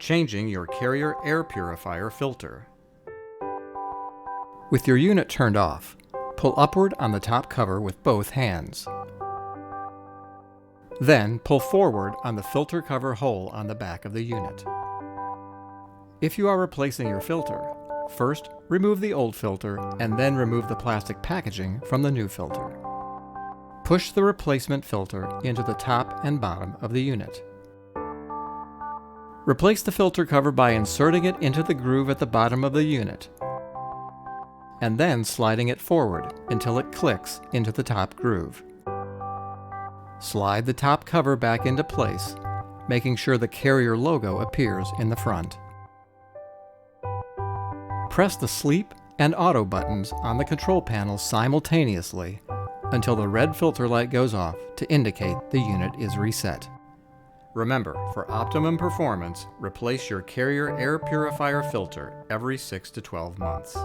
Changing your carrier air purifier filter. With your unit turned off, pull upward on the top cover with both hands. Then pull forward on the filter cover hole on the back of the unit. If you are replacing your filter, first remove the old filter and then remove the plastic packaging from the new filter. Push the replacement filter into the top and bottom of the unit. Replace the filter cover by inserting it into the groove at the bottom of the unit, and then sliding it forward until it clicks into the top groove. Slide the top cover back into place, making sure the carrier logo appears in the front. Press the sleep and auto buttons on the control panel simultaneously until the red filter light goes off to indicate the unit is reset. Remember, for optimum performance, replace your carrier air purifier filter every 6 to 12 months.